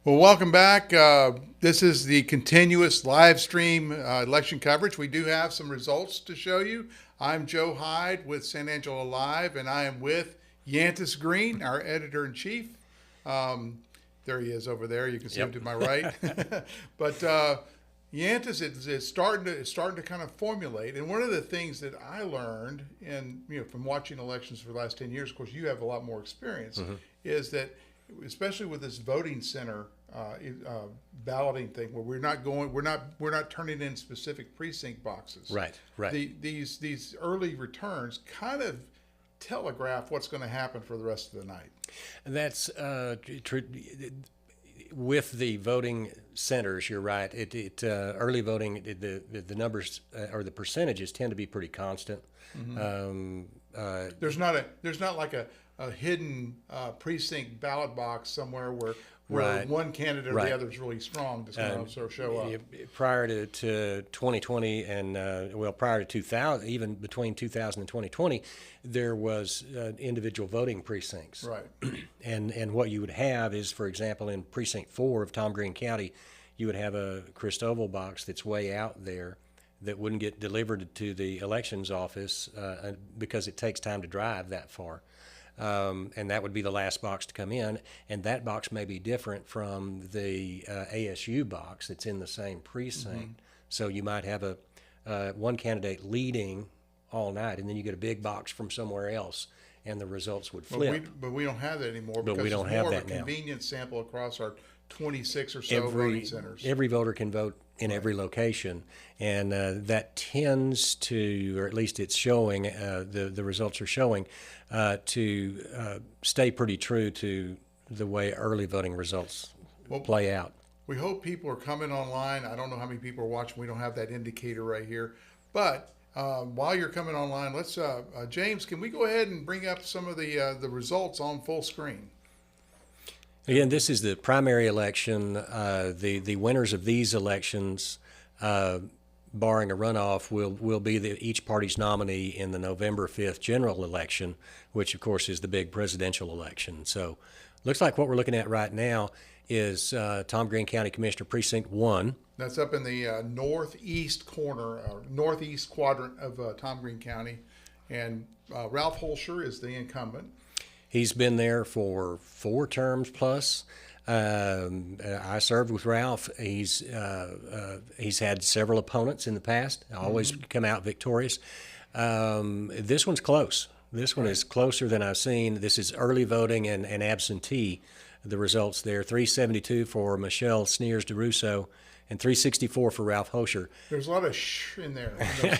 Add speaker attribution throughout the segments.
Speaker 1: Well, welcome back. This is the continuous live stream election coverage. We do have some results to show you. I'm Joe Hyde with San Angelo Live, and I am with Yantis Green, our editor-in-chief. There he is over there. You can see him to my right. But Yantis is starting to kind of formulate. And one of the things that I learned from watching elections for the last 10 years, of course, you have a lot more experience, is that especially with this voting center balloting thing, where we're not turning in specific precinct boxes.
Speaker 2: Right.
Speaker 1: These early returns kind of telegraph what's going to happen for the rest of the night.
Speaker 2: That's with the voting centers. You're right. Early voting, the numbers or the percentages tend to be pretty constant.
Speaker 1: There's not like a hidden precinct ballot box somewhere where one candidate or the other is really strong that's going to sort of show up.
Speaker 2: Prior to 2020 and prior to 2000, even between 2000 and 2020, there was individual voting precincts.
Speaker 1: Right.
Speaker 2: And what you would have is, for example, in Precinct 4 of Tom Green County, you would have a Christoval box that's way out there that wouldn't get delivered to the elections office because it takes time to drive that far. And that would be the last box to come in, and that box may be different from the ASU box that's in the same precinct. So you might have one candidate leading all night, and then you get a big box from somewhere else, and the results would flip.
Speaker 1: But we don't have that anymore
Speaker 2: But
Speaker 1: because
Speaker 2: we don't
Speaker 1: it's
Speaker 2: have
Speaker 1: more
Speaker 2: that
Speaker 1: of a
Speaker 2: now.
Speaker 1: convenience sample across our 26 or so voting centers.
Speaker 2: Every voter can vote in every location, and that tends to, or at least it's showing, the results are showing, to stay pretty true to the way early voting results play out.
Speaker 1: We hope people are coming online. I don't know how many people are watching. We don't have that indicator right here. But while you're coming online, let's James, can we go ahead and bring up some of the results on full screen?
Speaker 2: Again, this is the primary election. The winners of these elections, barring a runoff, will be each party's nominee in the November 5th general election, which, of course, is the big presidential election. So looks like what we're looking at right now is Tom Green County Commissioner Precinct 1.
Speaker 1: That's up in the northeast corner, northeast quadrant of Tom Green County. And Ralph Holscher is the incumbent.
Speaker 2: He's been there for 4 terms plus. I served with Ralph. He's had several opponents in the past. Always come out victorious. This one's close. This one is closer than I've seen. This is early voting and absentee. The results there: 372 for Michelle Sneers DeRusso and 364 for Ralph Holscher.
Speaker 1: There's a lot of sh in there,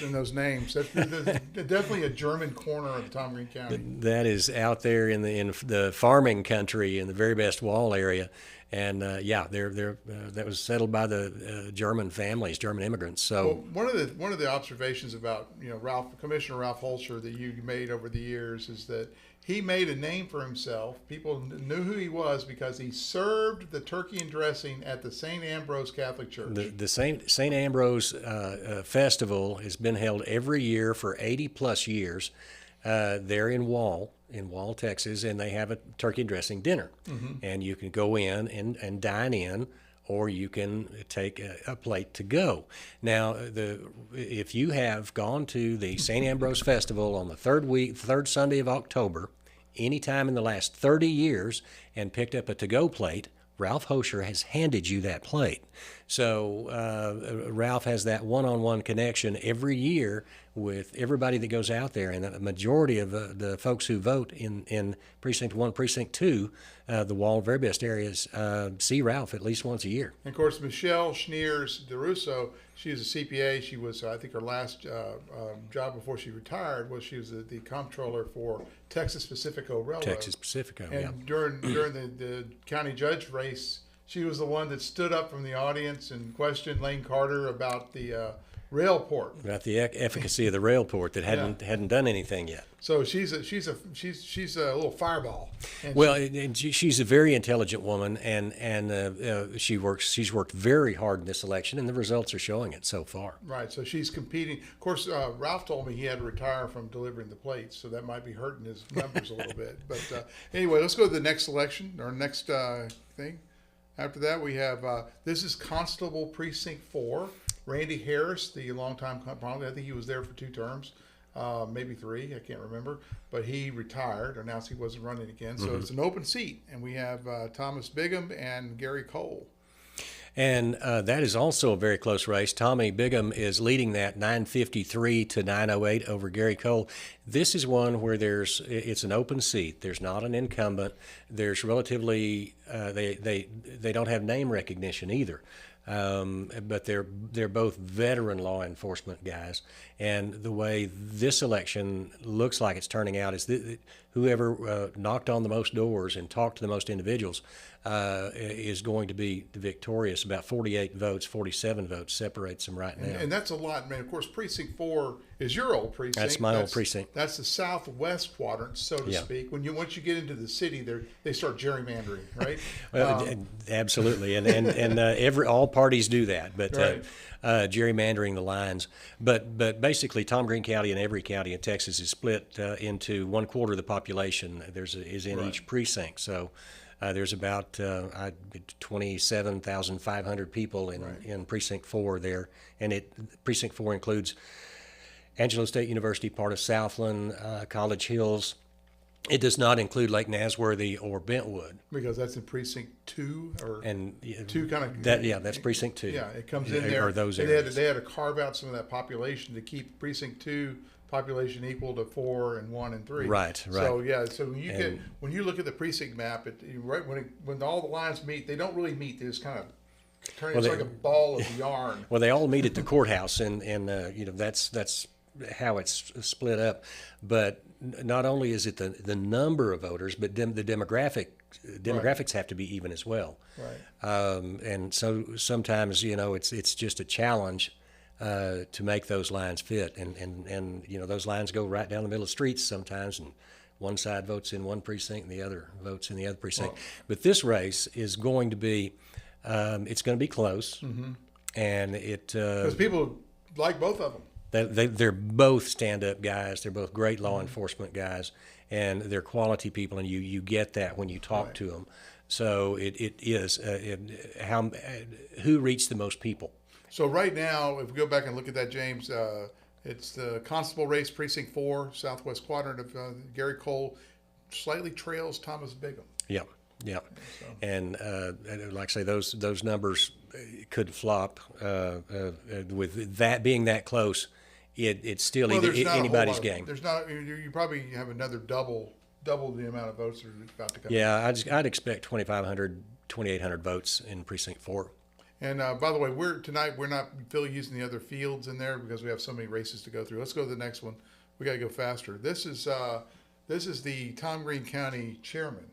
Speaker 1: in those names. That's definitely a German corner of Tom Green County.
Speaker 2: That is out there in the farming country, in the very best wall area. And that was settled by the German families, German immigrants. So
Speaker 1: one of the observations about Commissioner Ralph Holscher that you made over the years is that he made a name for himself. People knew who he was because he served the turkey and dressing at the St. Ambrose Catholic Church.
Speaker 2: The St. Ambrose Festival has been held every year for 80 plus years. They're in Wall, Texas, and they have a turkey and dressing dinner. And you can go in and dine in, or you can take a plate to go. Now, if you have gone to the St. Ambrose Festival on the third Sunday of October, anytime in the last 30 years, and picked up a to-go plate, Ralph Holscher has handed you that plate. So Ralph has that one-on-one connection every year with everybody that goes out there, and a majority of the folks who vote in Precinct 1, Precinct 2, the Wall, very best areas, see Ralph at least once a year.
Speaker 1: And of course, Michelle Sneers DeRusso, she is a CPA. She was, I think, her last job before she retired was she was the comptroller for Texas Pacifico Railroad.
Speaker 2: Texas Pacifico,
Speaker 1: and during the county judge race, she was the one that stood up from the audience and questioned Lane Carter about the rail port.
Speaker 2: About the efficacy of the rail port that hadn't done anything yet.
Speaker 1: So she's a little fireball.
Speaker 2: And she's a very intelligent woman, and she's worked very hard in this election, and the results are showing it so far.
Speaker 1: Right. So she's competing. Of course, Ralph told me he had to retire from delivering the plates, so that might be hurting his numbers a little bit. But anyway, let's go to the next election or next thing. After that, we have this is Constable Precinct 4. Randy Harris, the longtime I think he was there for 2 terms, maybe 3, I can't remember. But he retired, announced he wasn't running again. So it's an open seat. And we have Thomas Bigham and Gary Cole.
Speaker 2: And that is also a very close race. Tommy Bigham is leading that 953 to 908 over Gary Cole. This is one where it's an open seat. There's not an incumbent. There's relatively they don't have name recognition either. But they're both veteran law enforcement guys, and the way this election looks like it's turning out is that whoever knocked on the most doors and talked to the most individuals is going to be victorious. About 48 votes, 47 votes separates them right now.
Speaker 1: And that's a lot. I mean, of course, Precinct 4 is your old precinct.
Speaker 2: That's my old precinct.
Speaker 1: That's the southwest quadrant, so to speak. Once you get into the city, they start gerrymandering, right?
Speaker 2: Well, absolutely, and all parties do that, but
Speaker 1: right.
Speaker 2: Gerrymandering the lines. But basically, Tom Green County and every county in Texas is split into 1/4 of the population. Is in each precinct. So there's about 27,500 people in Precinct 4 there, and Precinct 4 includes Angelo State University, part of Southland, College Hills. It does not include Lake Nasworthy or Bentwood.
Speaker 1: Because that's in Precinct 2
Speaker 2: and
Speaker 1: 2 kind of
Speaker 2: that's Precinct 2.
Speaker 1: Yeah, it comes in there.
Speaker 2: Or those areas.
Speaker 1: They had to carve out some of that population to keep Precinct 2 population equal to 4 and 1 and 3.
Speaker 2: Right.
Speaker 1: So so when you look at the precinct map, when all the lines meet, they don't really meet. They just kind of turn. It's like a ball of yarn.
Speaker 2: Well, they all meet at the courthouse, and that's how it's split up. But not only is it the number of voters, but the demographics have to be even as well.
Speaker 1: Right.
Speaker 2: And so sometimes it's just a challenge to make those lines fit, and those lines go right down the middle of streets sometimes, and one side votes in one precinct and the other votes in the other precinct. But this race is going to be it's going to be close, and
Speaker 1: because people like both of them.
Speaker 2: They're both stand-up guys. They're both great law enforcement guys, and they're quality people, and you get that when you talk to them. So it is who reached the most people.
Speaker 1: So right now, if we go back and look at that, James, it's the Constable race, Precinct 4, southwest quadrant of Gary Cole, slightly trails Thomas Bigham.
Speaker 2: Yeah. So. And like I say, those numbers could flop. With that being that close, it's still anybody's game.
Speaker 1: There's not. You probably have another double the amount of votes that are about to come.
Speaker 2: Yeah, I'd expect 2,500, 2,800 votes in Precinct 4.
Speaker 1: And by the way, we're not using the other fields in there because we have so many races to go through. Let's go to the next one. We got to go faster. This is the Tom Green County chairman.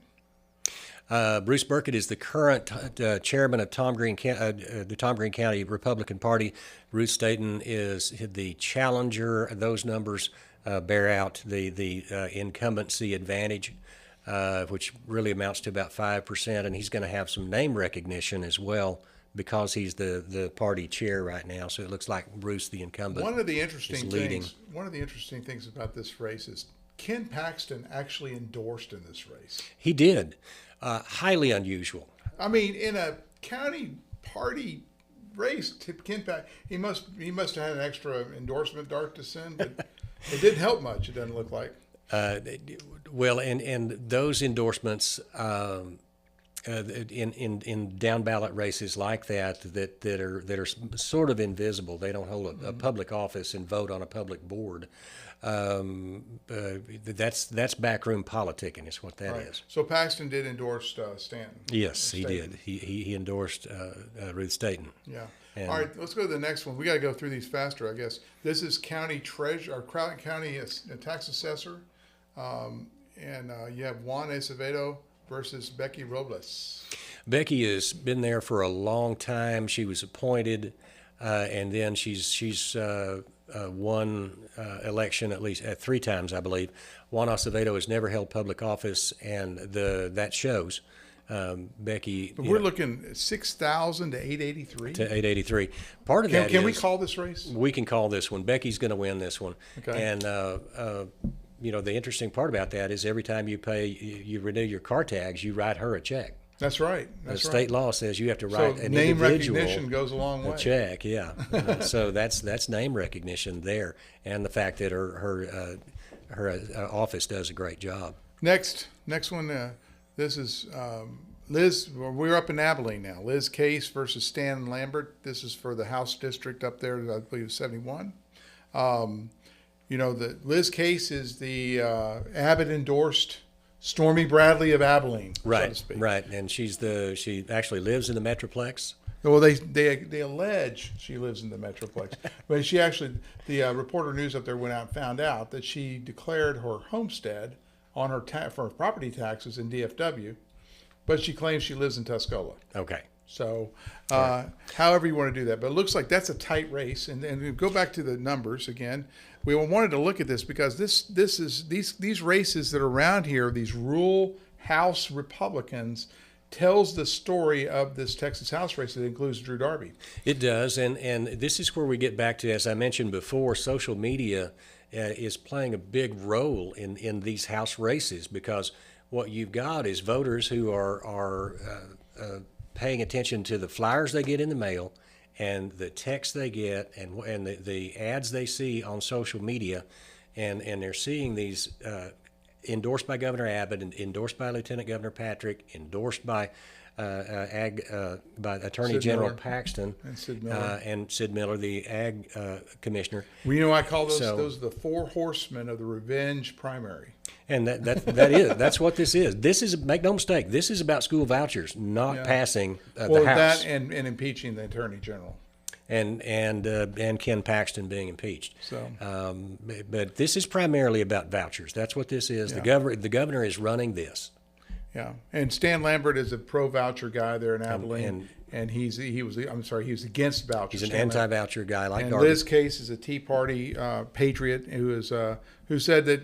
Speaker 2: Bruce Burkett is the current chairman of the Tom Green County Republican Party. Ruth Staten is the challenger. Those numbers bear out the incumbency advantage, which really amounts to about 5%, and he's going to have some name recognition as well because he's the party chair right now. So it looks like Bruce, the incumbent,
Speaker 1: One of the interesting
Speaker 2: leading.
Speaker 1: things about this race is Ken Paxton actually endorsed in this race.
Speaker 2: He did. Highly unusual.
Speaker 1: I mean, in a county party race, Ken Paxton, he must have had an extra endorsement dart to send, but it didn't help much. It doesn't look like.
Speaker 2: Well, and those endorsements in down ballot races like that are sort of invisible. They don't hold a public office and vote on a public board. That's backroom politicking is what that is.
Speaker 1: So Paxton did endorse Stanton.
Speaker 2: Yes, he did. He endorsed Ruth Staten.
Speaker 1: Yeah. All right, let's go to the next one. We got to go through these faster, I guess. This is county treasurer, or county tax assessor, and you have Juan Acevedo versus Becky Robles.
Speaker 2: Becky has been there for a long time. She was appointed, and then she's won election at least 3 times, I believe. Juan Acevedo has never held public office, and that shows. Becky.
Speaker 1: But we're looking at 6,000 to 883.
Speaker 2: To 883. Part of that
Speaker 1: Can we call this race?
Speaker 2: We can call this one. Becky's going to win this one.
Speaker 1: Okay.
Speaker 2: And the interesting part about that is every time you renew your car tags, you write her a check.
Speaker 1: That's right.
Speaker 2: The
Speaker 1: That's
Speaker 2: state
Speaker 1: right.
Speaker 2: law says you have to
Speaker 1: So
Speaker 2: write an
Speaker 1: name
Speaker 2: individual
Speaker 1: recognition goes a long way.
Speaker 2: check. Yeah. So that's name recognition there, and the fact that her office does a great job.
Speaker 1: Next one. This is Liz. We're up in Abilene now. Liz Case versus Stan Lambert. This is for the House district up there. I believe it's 71. The Liz Case is the Abbott endorsed Stormy Bradley of Abilene,
Speaker 2: Right.
Speaker 1: so to speak.
Speaker 2: Right. And she actually lives in the Metroplex.
Speaker 1: Well, they allege she lives in the Metroplex, but she actually, the Reporter News up there went out and found out that she declared her homestead on her for property taxes in DFW, but she claims she lives in Tuscola.
Speaker 2: Okay.
Speaker 1: So, however you want to do that, but it looks like that's a tight race. And go back to the numbers again. We wanted to look at this because these races that are around here, these rural House Republicans, tells the story of this Texas House race that includes Drew Darby.
Speaker 2: It does, and this is where we get back to, as I mentioned before, social media is playing a big role in these House races, because what you've got is voters who are paying attention to the flyers they get in the mail and the text they get and the ads they see on social media, and they're seeing these endorsed by Governor Abbott and endorsed by Lieutenant Governor Patrick, endorsed by Attorney
Speaker 1: Sid
Speaker 2: General
Speaker 1: Miller.
Speaker 2: Paxton
Speaker 1: And Sid Miller.
Speaker 2: the Ag Commissioner.
Speaker 1: Well, I call
Speaker 2: So-
Speaker 1: those the four horsemen of the revenge primary.
Speaker 2: And that's what this is. This is, make no mistake, this is about school vouchers, not passing the House.
Speaker 1: That and impeaching the Attorney General.
Speaker 2: And Ken Paxton being impeached.
Speaker 1: So,
Speaker 2: but this is primarily about vouchers. That's what this is.
Speaker 1: Yeah.
Speaker 2: The governor is running this.
Speaker 1: yeah. And Stan Lambert is a pro-voucher guy there in Abilene, and he was against vouchers.
Speaker 2: He's an
Speaker 1: Stan Lambert.
Speaker 2: anti-voucher guy like
Speaker 1: And
Speaker 2: Darby.
Speaker 1: Liz Case is a Tea Party patriot who said that,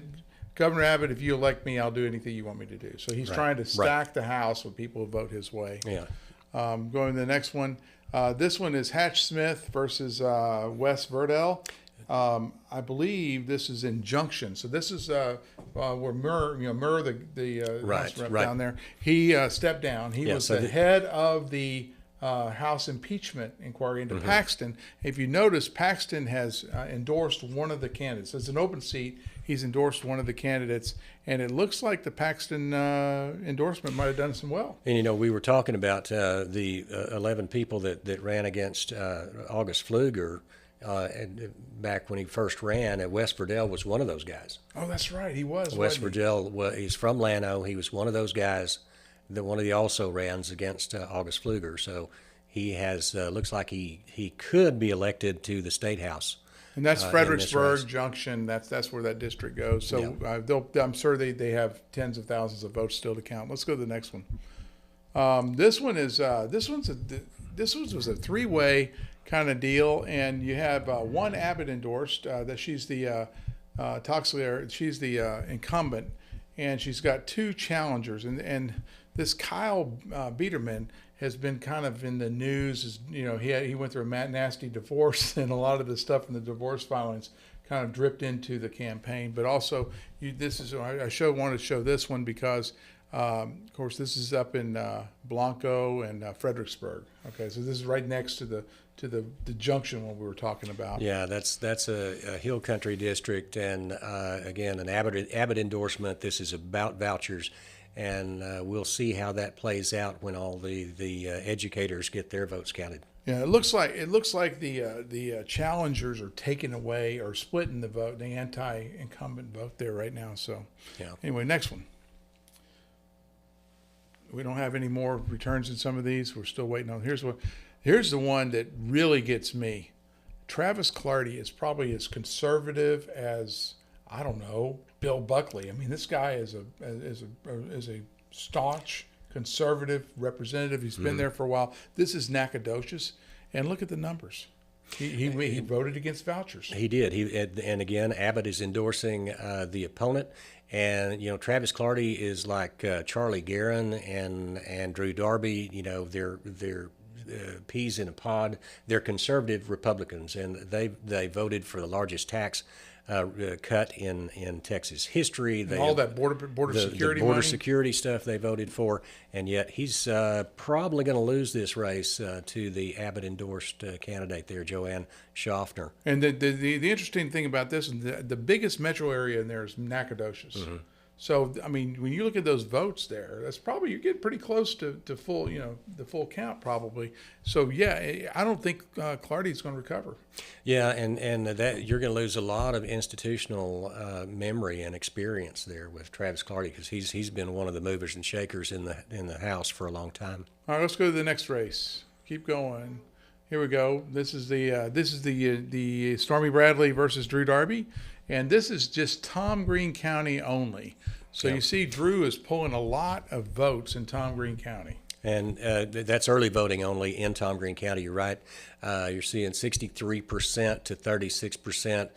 Speaker 1: Governor Abbott, if you elect me, I'll do anything you want me to do. So he's trying to stack the House with people who vote his way.
Speaker 2: Yeah.
Speaker 1: Going to the next one. This one is Hatch Smith versus Wes Verdell. I believe this is in Junction. So this is where Murr, the House rep down there, he stepped down. He was the head of the House impeachment inquiry into Paxton. If you notice, Paxton has endorsed one of the candidates. It's an open seat. He's endorsed one of the candidates, and it looks like the Paxton endorsement might have done some well.
Speaker 2: And, we were talking about the 11 people that ran against August Pfluger back when he first ran. Wes Verdell was one of those guys.
Speaker 1: Oh, that's right. He was.
Speaker 2: Wes Verdell, he's from Llano. He was one of those guys, one of the also-rans against August Pfluger. So he has, looks like he could be elected to the State House.
Speaker 1: And that's Fredericksburg Junction. That's where that district goes. So I'm sure they have tens of thousands of votes still to count. Let's go to the next one. This one was a three-way kind of deal, and you have one Abbott endorsed that she's the she's the incumbent, and she's got two challengers, and this Kyle Biederman has been kind of in the news. He went through a nasty divorce, and a lot of the stuff in the divorce filings kind of dripped into the campaign. But also, I wanted to show this one because, of course, this is up in Blanco and Fredericksburg. Okay, so this is right next to the junction one we were talking about.
Speaker 2: Yeah, that's a hill country district, and again, an Abbott endorsement. This is about vouchers. And we'll see how that plays out when all the educators get their votes counted.
Speaker 1: Yeah, it looks like the challengers are taking away or splitting the vote, the anti-incumbent vote there right now. So, Anyway, next one. We don't have any more returns in some of these. We're still waiting on. Here's the one that really gets me. Travis Clardy is probably as conservative as, I don't know, Bill Buckley. I mean, this guy is a staunch conservative representative. He's been there for a while. This is Nacogdoches, and look at the numbers. He voted against vouchers.
Speaker 2: He did. And again, Abbott is endorsing the opponent, and Travis Clardy is like Charlie Guerin and Drew Darby. They're peas in a pod. They're conservative Republicans, and they voted for the largest tax cut in Texas history. They
Speaker 1: All that border security
Speaker 2: the border
Speaker 1: money.
Speaker 2: security stuff they voted for, and yet he's probably going to lose this race to the Abbott endorsed candidate there, Joanne Schaffner.
Speaker 1: And the interesting thing about this is the biggest metro area in there is Nacogdoches.
Speaker 2: Mm-hmm.
Speaker 1: So, I mean, when you look at those votes there, that's probably, you're getting pretty close to full, the full count probably. So, yeah, I don't think Clardy's going to recover.
Speaker 2: Yeah, and that you're going to lose a lot of institutional memory and experience there with Travis Clardy, because he's been one of the movers and shakers in the House for a long time.
Speaker 1: All right, let's go to the next race. Keep going. Here we go. This is the Stormy Bradley versus Drew Darby, and this is just Tom Green County only. So you see, Drew is pulling a lot of votes in Tom Green County.
Speaker 2: And that's early voting only in Tom Green County. You're right. You're seeing 63% to 36%.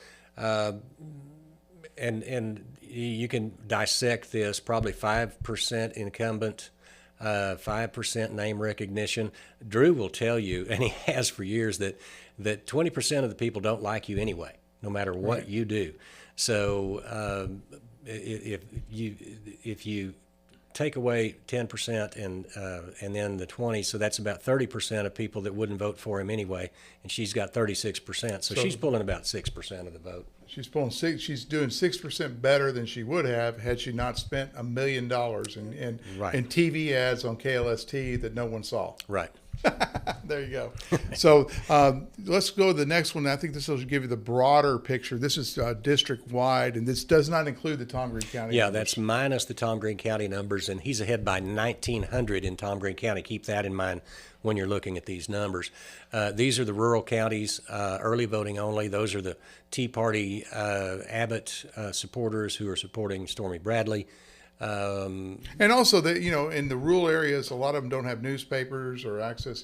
Speaker 2: And you can dissect this, probably 5% incumbent, 5% name recognition. Drew will tell you, and he has for years, that 20% of the people don't like you anyway, no matter what you do. So if you take away 10% and then the 20, so that's about 30% of people that wouldn't vote for him anyway, and she's got 36%, so she's pulling about 6% of the vote.
Speaker 1: She's pulling six. She's doing 6% better than she would have had she not spent $1 million in TV ads on KLST that no one saw.
Speaker 2: Right.
Speaker 1: There you go. So let's go to the next one. I think this will give you the broader picture. This is district-wide, and this does not include the Tom Green County numbers.
Speaker 2: That's minus the Tom Green County numbers, and he's ahead by 1,900 in Tom Green County. Keep that in mind when you're looking at these numbers. These are the rural counties, early voting only. Those are the Tea Party Abbott supporters who are supporting Stormy Bradley.
Speaker 1: And also that, in the rural areas, a lot of them don't have newspapers or access,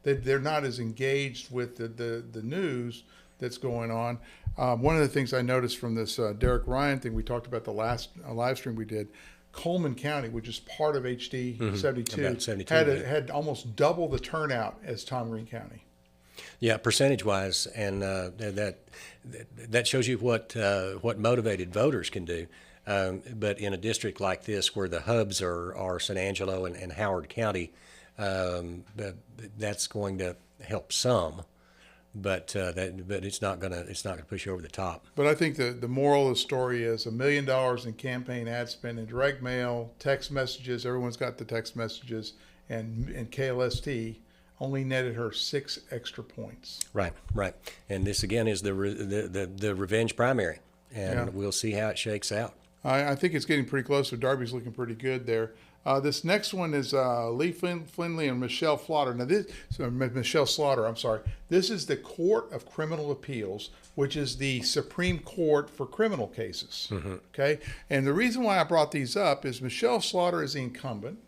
Speaker 1: they're not as engaged with the news that's going on. One of the things I noticed from this Derek Ryan thing we talked about the last live stream we did, Coleman County, which is part of HD 72, had almost double the turnout as Tom Green County.
Speaker 2: Yeah, percentage-wise, and that shows you what motivated voters can do. But in a district like this, where the hubs are San Angelo and Howard County, that's going to help some, but it's not gonna push you over the top.
Speaker 1: But I think the moral of the story is $1 million in campaign ad spend in direct mail, text messages. Everyone's got the text messages, and KLST only netted her 6 extra points.
Speaker 2: Right. And this again is the revenge primary, and we'll see how it shakes out.
Speaker 1: I think it's getting pretty close. So Darby's looking pretty good there. This next one is Lee Findley and Michelle Slaughter. Now Michelle Slaughter. I'm sorry. This is the Court of Criminal Appeals, which is the Supreme Court for criminal cases. Mm-hmm. Okay, and the reason why I brought these up is Michelle Slaughter is the incumbent,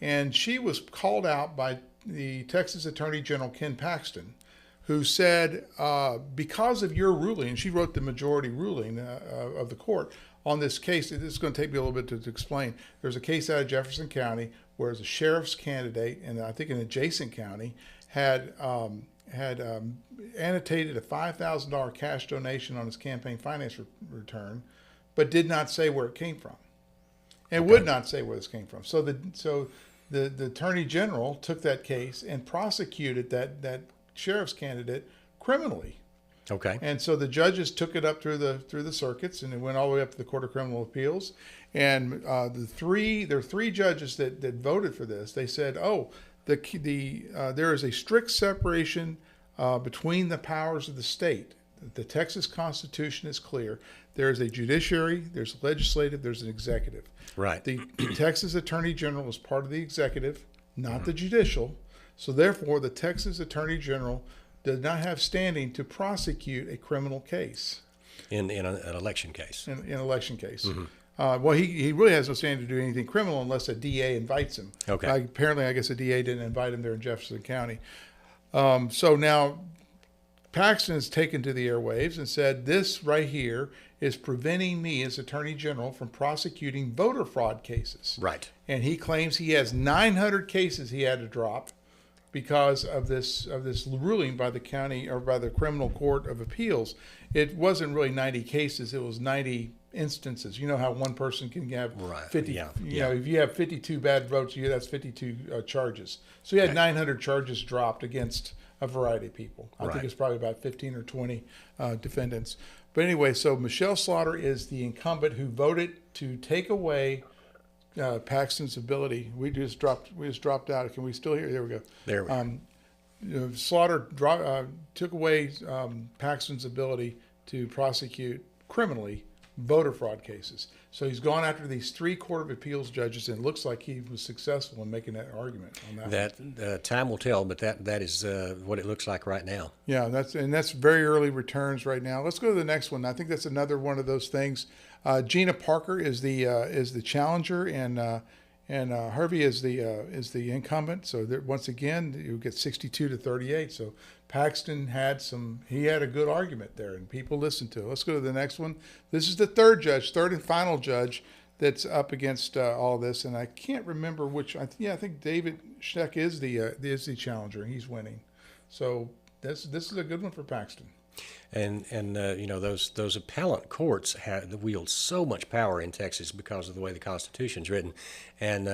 Speaker 1: and she was called out by the Texas Attorney General Ken Paxton, who said, because of your ruling, and she wrote the majority ruling of the court on this case. This is going to take me a little bit to explain. There's a case out of Jefferson County where a sheriff's candidate, and I think an adjacent county, had annotated a $5,000 cash donation on his campaign finance return, but did not say where it came from, and would not say where this came from. So the Attorney General took that case and prosecuted that sheriff's candidate criminally.
Speaker 2: Okay.
Speaker 1: And so the judges took it up through the circuits, and it went all the way up to the Court of Criminal Appeals. And there are 3 judges that voted for this. They said, there is a strict separation between the powers of the state. The Texas Constitution is clear. There is a judiciary, there's a legislative, there's an executive.
Speaker 2: Right.
Speaker 1: The Texas Attorney General is part of the executive, not the judicial. So therefore, the Texas Attorney General does not have standing to prosecute a criminal case.
Speaker 2: In an election case. In
Speaker 1: an election case. Mm-hmm. He really has no standing to do anything criminal unless a DA invites him.
Speaker 2: Okay.
Speaker 1: Apparently, I guess a DA didn't invite him there in Jefferson County. So now Paxton has taken to the airwaves and said, this right here is preventing me as Attorney General from prosecuting voter fraud cases.
Speaker 2: Right.
Speaker 1: And he claims he has 900 cases he had to drop because of this ruling by the county or by the Criminal Court of Appeals. It wasn't really 90 cases; it was 90 instances. You know how one person can have 50.
Speaker 2: Yeah.
Speaker 1: You know, if you have 52 bad votes, that's 52 charges. So you had 900 charges dropped against a variety of people. I think it's probably about 15 or 20 defendants. But anyway, so Michelle Slaughter is the incumbent who voted to take away Paxton's ability. We just dropped out. Can we still hear? There we go.
Speaker 2: There we go.
Speaker 1: Slaughter took away Paxton's ability to prosecute criminally voter fraud cases. So he's gone after these 3 Court of Appeals judges, and it looks like he was successful in making that argument on that.
Speaker 2: Time will tell, but that is what it looks like right now.
Speaker 1: Yeah, that's very early returns right now. Let's go to the next one. I think that's another one of those things. Gina Parker is the challenger, and Harvey is the incumbent. So once again, you get 62 to 38. So Paxton had a good argument there, and people listened to it. Let's go to the next one. This is the third and final judge that's up against all this, and I can't remember which. I think David Schneck is the challenger, and he's winning. So this is a good one for Paxton.
Speaker 2: And those appellate courts wield so much power in Texas because of the way the Constitution's written, and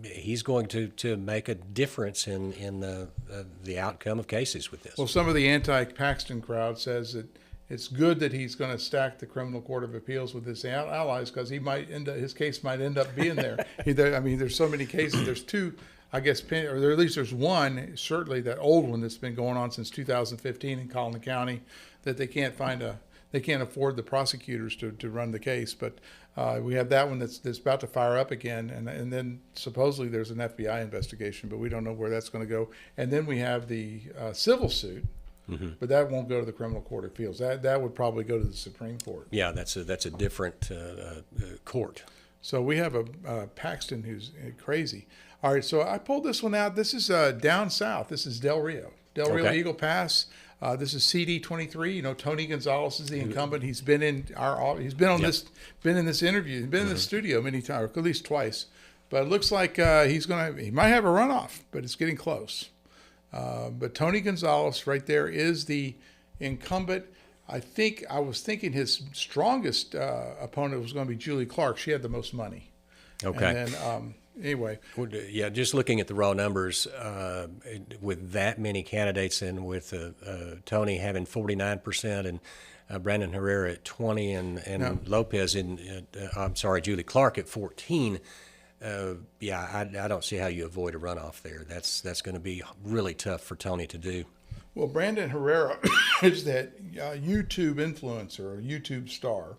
Speaker 2: he's going to make a difference in the outcome of cases with this.
Speaker 1: Well, some of the anti-Paxton crowd says that it's good that he's going to stack the Criminal Court of Appeals with his allies because his case might end up being there. There's so many cases. There's 2. I guess, or at least there's one, certainly that old one that's been going on since 2015 in Collin County, that they can't afford the prosecutors to run the case. But we have that one that's about to fire up again, and then supposedly there's an FBI investigation, but we don't know where that's going to go. And then we have the civil suit, but that won't go to the Criminal Court of Appeals. That would probably go to the Supreme Court.
Speaker 2: Yeah, that's a different court.
Speaker 1: So we have a Paxton who's crazy. All right, so I pulled this one out. This is down south. This is Del Rio Eagle Pass. This is CD 23. Tony Gonzalez is the incumbent. He's been in this interview. He's been in the studio many times, at least twice. But it looks like he might have a runoff, but it's getting close. But Tony Gonzalez right there is the incumbent. I was thinking his strongest opponent was going to be Julie Clark. She had the most money.
Speaker 2: Okay.
Speaker 1: And then anyway.
Speaker 2: Yeah, just looking at the raw numbers, with that many candidates and with Tony having 49% and Brandon Herrera at 20 and Lopez Julie Clark at 14. I don't see how you avoid a runoff there. That's going to be really tough for Tony to do.
Speaker 1: Well, Brandon Herrera is that YouTube influencer or YouTube star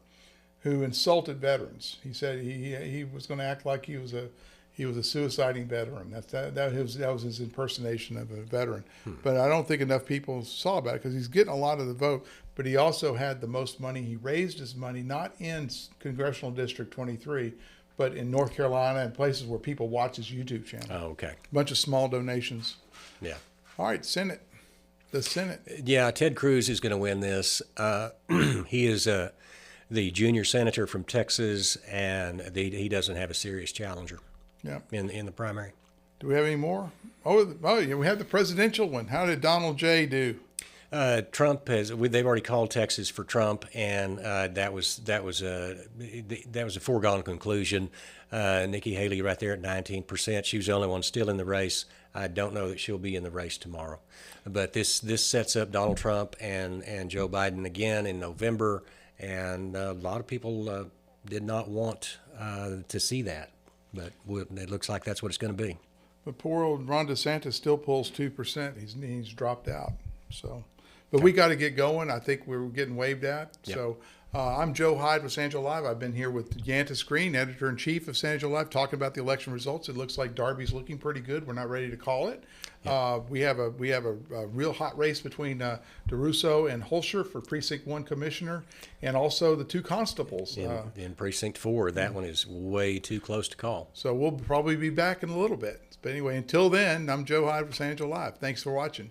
Speaker 1: who insulted veterans. He said he was going to act like he was a suiciding veteran. That was his impersonation of a veteran. But I don't think enough people saw about it because he's getting a lot of the vote. But he also had the most money. He raised his money not in Congressional District 23, but in North Carolina and places where people watch his YouTube channel.
Speaker 2: Oh, okay.
Speaker 1: A bunch of small donations.
Speaker 2: Yeah.
Speaker 1: All right, Senate. The Senate.
Speaker 2: Yeah, Ted Cruz is going to win this. He is the junior senator from Texas, and he doesn't have a serious challenger.
Speaker 1: Yeah.
Speaker 2: In the primary.
Speaker 1: Do we have any more? Oh yeah, we have the presidential one. How did Donald J. do?
Speaker 2: Trump they've already called Texas for Trump, and that was a foregone conclusion. Nikki Haley right there at 19%. She was the only one still in the race. I don't know that she'll be in the race tomorrow, but this sets up Donald Trump and Joe Biden again in November, and a lot of people did not want to see that, but it looks like that's what it's going to be.
Speaker 1: But poor old Ron DeSantis still pulls 2%. He's dropped out. So, but we got to get going. I think we're getting waved at. Yep. So I'm Joe Hyde with San Angelo Live. I've been here with Yantis Green, editor-in-chief of San Angelo Live, talking about the election results. It looks like Darby's looking pretty good. We're not ready to call it. Yep. We have a real hot race between DeRusso and Holscher for Precinct 1 Commissioner, and also the 2 constables.
Speaker 2: In Precinct 4, that one is way too close to call.
Speaker 1: So we'll probably be back in a little bit. But anyway, until then, I'm Joe Hyde with San Angelo Live. Thanks for watching.